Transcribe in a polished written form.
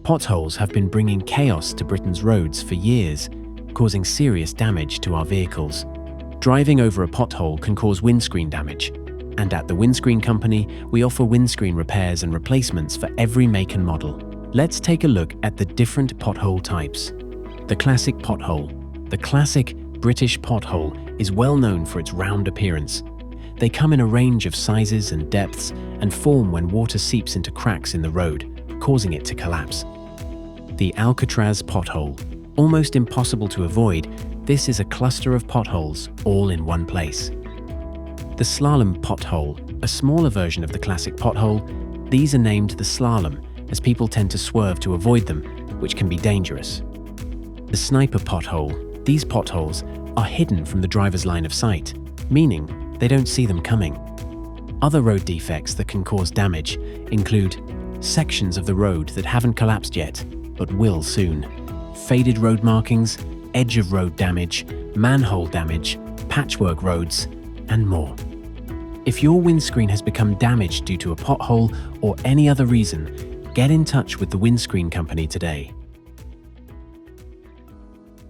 Potholes have been bringing chaos to Britain's roads for years, causing serious damage to our vehicles. Driving over a pothole can cause windscreen damage, and at the Windscreen Company, we offer windscreen repairs and replacements for every make and model. Let's take a look at the different pothole types. The classic pothole. The classic British pothole is well known for its round appearance. They come in a range of sizes and depths and form when water seeps into cracks in the road, causing it to collapse. The Alcatraz pothole. Almost impossible to avoid, this is a cluster of potholes all in one place. The slalom pothole, a smaller version of the classic pothole. These are named the slalom as people tend to swerve to avoid them, which can be dangerous. The sniper pothole. These potholes are hidden from the driver's line of sight, meaning they don't see them coming. Other road defects that can cause damage include sections of the road that haven't collapsed yet, but will soon, faded road markings, edge of road damage, manhole damage, patchwork roads, and more. If your windscreen has become damaged due to a pothole or any other reason, get in touch with the Windscreen Company today.